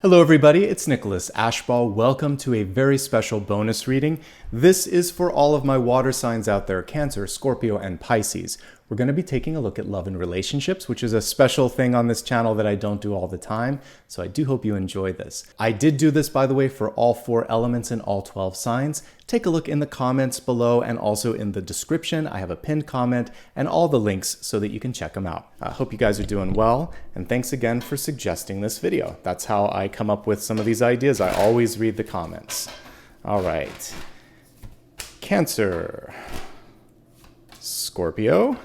Hello everybody, it's Nicholas Ashbaugh. Welcome to a very special bonus reading. This is for all of my water signs out there, Cancer, Scorpio, and Pisces. We're going to be taking a look at love and relationships, which is a special thing on this channel that I don't do all the time, so I do hope you enjoy this. I did do this, by the way, for all 4 elements and all 12 signs. Take a look in the comments below and also in the description. I have a pinned comment and all the links so that you can check them out. I hope you guys are doing well, and thanks again for suggesting this video. That's how I come up with some of these ideas. I always read the comments. All right. Cancer, Scorpio,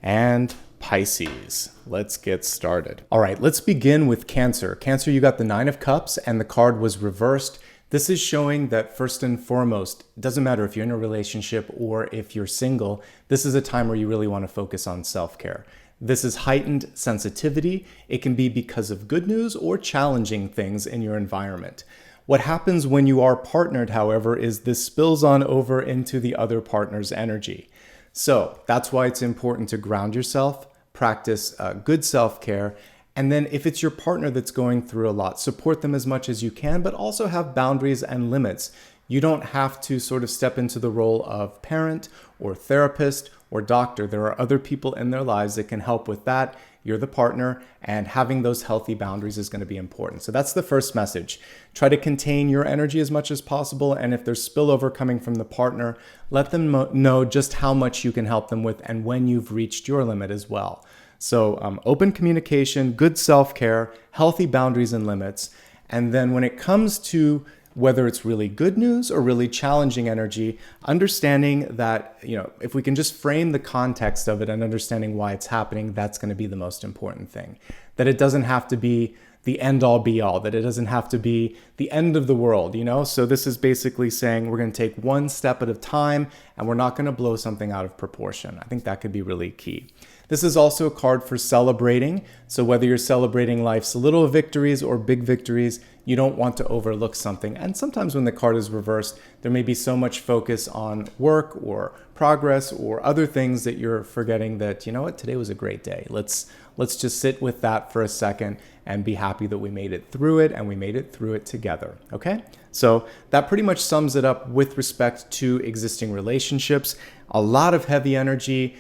and Pisces. Let's get started. All right, let's begin with Cancer. Cancer, you got the 9 of Cups and the card was reversed. This is showing that first and foremost, it doesn't matter if you're in a relationship or if you're single, this is a time where you really want to focus on self-care. This is heightened sensitivity. It can be because of good news or challenging things in your environment. What happens when you are partnered, however, is this spills on over into the other partner's energy. So that's why it's important to ground yourself, practice good self-care, and then if it's your partner that's going through a lot, support them as much as you can, but also have boundaries and limits. You don't have to sort of step into the role of parent or therapist or doctor. There are other people in their lives that can help with that. You're the partner, and having those healthy boundaries is going to be important. So that's the first message. Try to contain your energy as much as possible, and if there's spillover coming from the partner, let them know just how much you can help them with and when you've reached your limit as well. So open communication, good self-care, healthy boundaries and limits, and then when it comes to whether it's really good news or really challenging energy, understanding that, if we can just frame the context of it and understanding why it's happening, that's going to be the most important thing. That it doesn't have to be the end all be all, that it doesn't have to be the end of the world, So this is basically saying we're going to take one step at a time and we're not going to blow something out of proportion. I think that could be really key. This is also a card for celebrating. So whether you're celebrating life's little victories or big victories, you don't want to overlook something. And sometimes when the card is reversed, there may be so much focus on work or progress or other things that you're forgetting that, today was a great day. Let's just sit with that for a second and be happy that we made it through it and we made it through it together. Okay? So that pretty much sums it up with respect to existing relationships. A lot of heavy energy.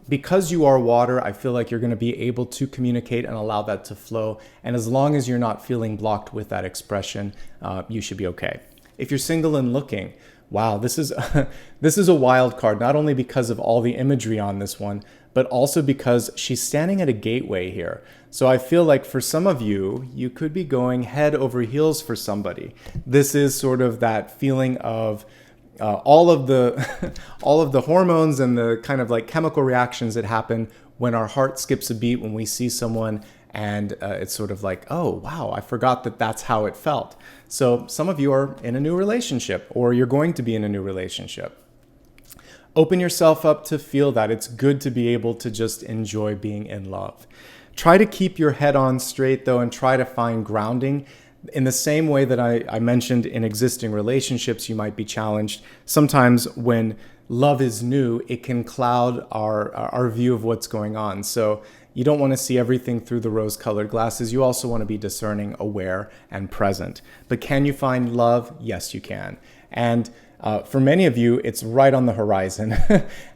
Because you are water, I feel like you're going to be able to communicate and allow that to flow. And as long as you're not feeling blocked with that expression, you should be okay. If you're single and looking, wow, this is a wild card, not only because of all the imagery on this one, but also because she's standing at a gateway here. So I feel like for some of you, you could be going head over heels for somebody. This is sort of that feeling of all of the hormones and the kind of like chemical reactions that happen when our heart skips a beat when we see someone, and it's sort of like, oh wow, I forgot that that's how it felt. So some of you are in a new relationship, or you're going to be in a new relationship. Open yourself up to feel that. It's good to be able to just enjoy being in love. Try to keep your head on straight though, and try to find grounding. In the same way that I mentioned in existing relationships, you might be challenged. Sometimes when love is new, it can cloud our view of what's going on. So you don't want to see everything through the rose-colored glasses. You also want to be discerning, aware, and present. But can you find love? Yes, you can. And for many of you, it's right on the horizon.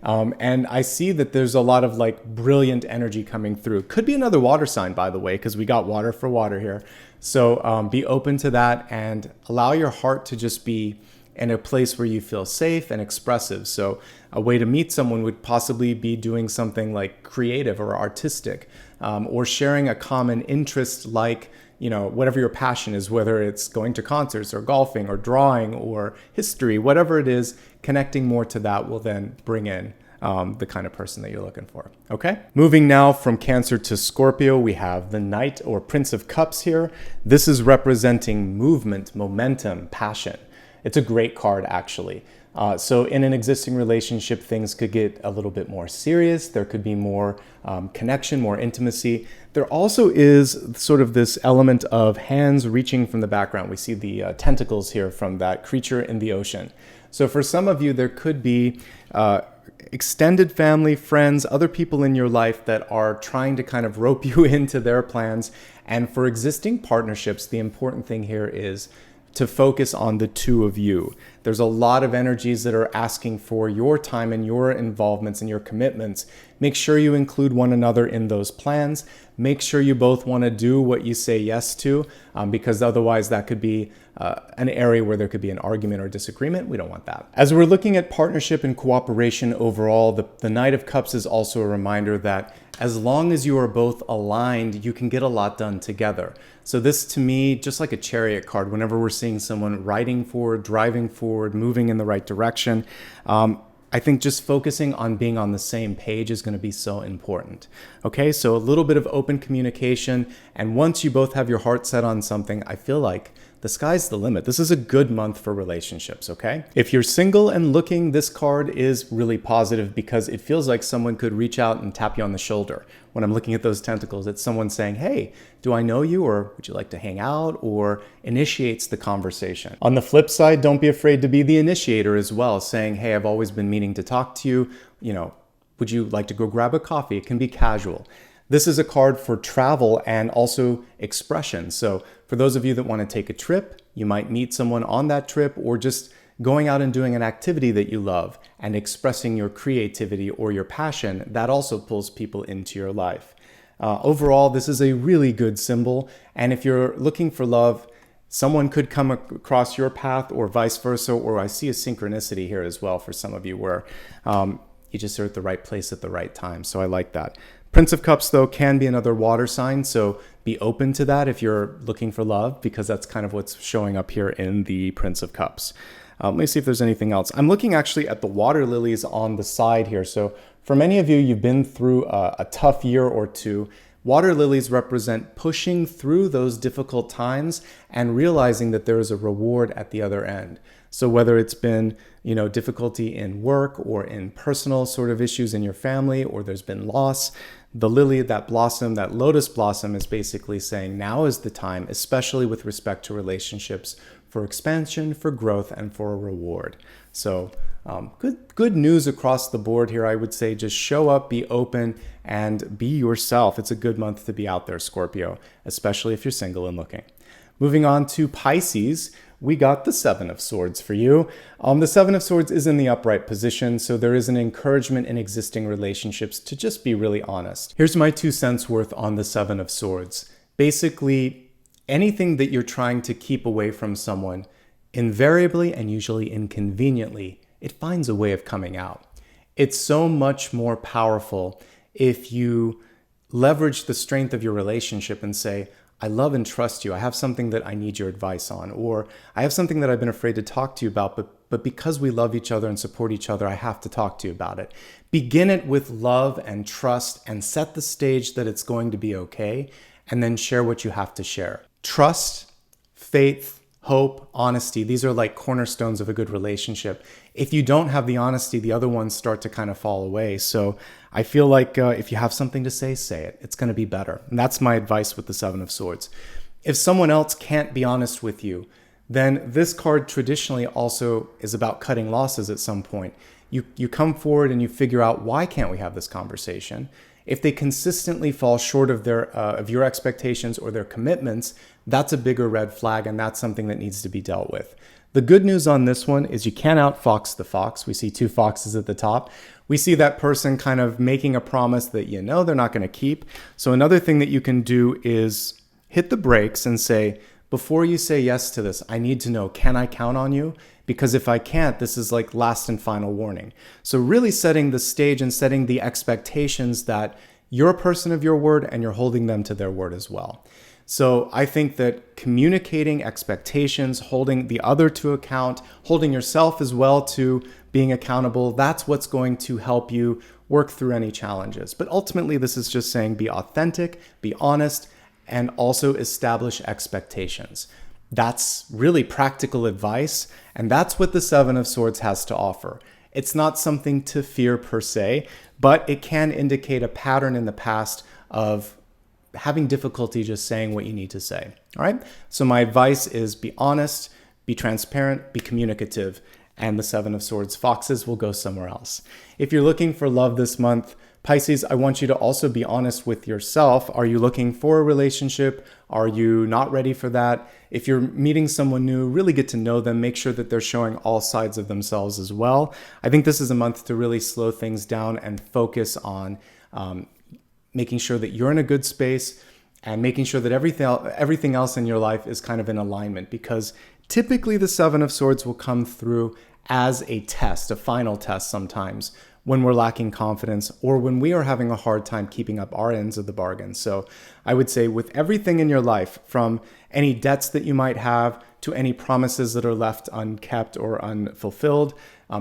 And I see that there's a lot of brilliant energy coming through. Could be another water sign, by the way, because we got water for water here. So be open to that and allow your heart to just be in a place where you feel safe and expressive. So a way to meet someone would possibly be doing something like creative or artistic, or sharing a common interest like, whatever your passion is, whether it's going to concerts or golfing or drawing or history, whatever it is, connecting more to that will then bring in the kind of person that you're looking for. Okay. Moving now from Cancer to Scorpio, we have the Knight or Prince of Cups here. This is representing movement, momentum, passion. It's a great card, actually. So in an existing relationship, things could get a little bit more serious. There could be more connection, more intimacy. There also is sort of this element of hands reaching from the background. We see the tentacles here from that creature in the ocean. So for some of you, there could be extended family, friends, other people in your life that are trying to kind of rope you into their plans. And for existing partnerships, the important thing here is to focus on the two of you. There's a lot of energies that are asking for your time and your involvements and your commitments. Make sure you include one another in those plans. Make sure you both want to do what you say yes to, because otherwise that could be an area where there could be an argument or disagreement. We don't want that. As we're looking at partnership and cooperation overall, the Knight of Cups is also a reminder that as long as you are both aligned, you can get a lot done together. So this, to me, just like a chariot card, whenever we're seeing someone riding forward, driving forward, moving in the right direction, I think just focusing on being on the same page is going to be so important. Okay, so a little bit of open communication, and once you both have your heart set on something, I feel like the sky's the limit. This is a good month for relationships, okay? If you're single and looking, this card is really positive because it feels like someone could reach out and tap you on the shoulder. When I'm looking at those tentacles, it's someone saying, hey, do I know you, or would you like to hang out, or initiates the conversation. On the flip side, don't be afraid to be the initiator as well, saying, hey, I've always been meaning to talk to you, would you like to go grab a coffee? It can be casual. This is a card for travel and also expression. So for those of you that want to take a trip, you might meet someone on that trip, or just going out and doing an activity that you love and expressing your creativity or your passion. That also pulls people into your life. Overall, this is a really good symbol. And if you're looking for love, someone could come across your path or vice versa, or I see a synchronicity here as well for some of you where you just are at the right place at the right time. So I like that. Prince of Cups, though, can be another water sign, so be open to that if you're looking for love, because that's kind of what's showing up here in the Prince of Cups. Let me see if there's anything else. I'm looking actually at the water lilies on the side here. So for many of you, you've been through a tough year or two. Water lilies represent pushing through those difficult times and realizing that there is a reward at the other end. So whether it's been, difficulty in work or in personal sort of issues in your family, or there's been loss, the lily, that blossom, that lotus blossom is basically saying now is the time, especially with respect to relationships, for expansion, for growth, and for a reward. So good news across the board here. I would say just show up, be open, and be yourself. It's a good month to be out there, Scorpio, especially if you're single and looking. Moving on to Pisces, we got the Seven of Swords for you. The Seven of Swords is in the upright position, so there is an encouragement in existing relationships to just be really honest. Here's my 2 cents worth on the Seven of Swords. Basically, anything that you're trying to keep away from someone, invariably and usually inconveniently, it finds a way of coming out. It's so much more powerful if you leverage the strength of your relationship and say, I love and trust you. I have something that I need your advice on, or I have something that I've been afraid to talk to you about, but because we love each other and support each other, I have to talk to you about it. Begin it with love and trust and set the stage that it's going to be okay, and then share what you have to share. Trust, faith, hope, honesty, these are like cornerstones of a good relationship. If you don't have the honesty, the other ones start to kind of fall away. So I feel like if you have something to say it. It's going to be better. And that's my advice with the Seven of Swords. If someone else can't be honest with you, then this card traditionally also is about cutting losses at some point. You come forward and you figure out, why can't we have this conversation? If they consistently fall short of your expectations or their commitments, that's a bigger red flag, and that's something that needs to be dealt with. The good news on this one is you can't outfox the fox. We see 2 foxes at the top. We see that person kind of making a promise that they're not going to keep. So another thing that you can do is hit the brakes and say, before you say yes to this, I need to know, can I count on you? Because if I can't, this is like last and final warning. So really setting the stage and setting the expectations that you're a person of your word and you're holding them to their word as well. So I think that communicating expectations, holding the other to account, holding yourself as well to being accountable, that's what's going to help you work through any challenges. But ultimately, this is just saying be authentic, be honest, and also establish expectations. That's really practical advice, and that's what the Seven of Swords has to offer. It's not something to fear per se, but it can indicate a pattern in the past of having difficulty just saying what you need to say. All right. So my advice is be honest, be transparent, be communicative, and the Seven of Swords foxes will go somewhere else. If you're looking for love this month, Pisces, I want you to also be honest with yourself. Are you looking for a relationship? Are you not ready for that? If you're meeting someone new, really get to know them. Make sure that they're showing all sides of themselves as well. I think this is a month to really slow things down and focus on making sure that you're in a good space and making sure that everything else in your life is kind of in alignment, because typically the Seven of Swords will come through as a test, a final test sometimes, when we're lacking confidence or when we are having a hard time keeping up our ends of the bargain. So I would say with everything in your life, from any debts that you might have to any promises that are left unkept or unfulfilled,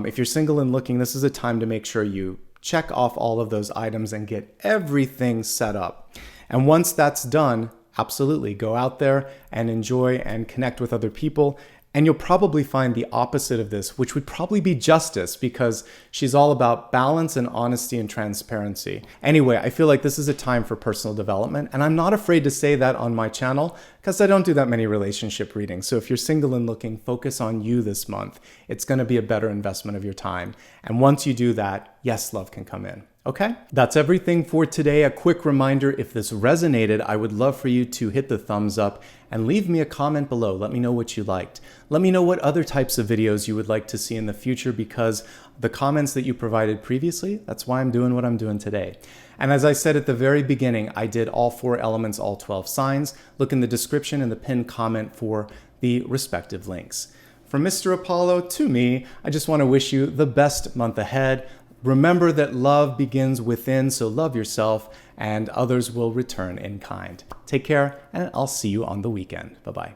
if you're single and looking, this is a time to make sure you check off all of those items and get everything set up. And once that's done, absolutely go out there and enjoy and connect with other people. And you'll probably find the opposite of this, which would probably be Justice, because she's all about balance and honesty and transparency. Anyway, I feel like this is a time for personal development, and I'm not afraid to say that on my channel because I don't do that many relationship readings. So if you're single and looking, focus on you this month. It's going to be a better investment of your time. And once you do that, yes, love can come in. Okay, that's everything for today. A quick reminder, if this resonated, I would love for you to hit the thumbs up and leave me a comment below. Let me know what you liked. Let me know what other types of videos you would like to see in the future, because the comments that you provided previously, that's why I'm doing what I'm doing today. And as I said at the very beginning, I did all 4 elements, all 12 signs. Look in the description and the pinned comment for the respective links. From Mr. Apollo to me, I just want to wish you the best month ahead. Remember that love begins within, so love yourself and others will return in kind. Take care, and I'll see you on the weekend. Bye-bye.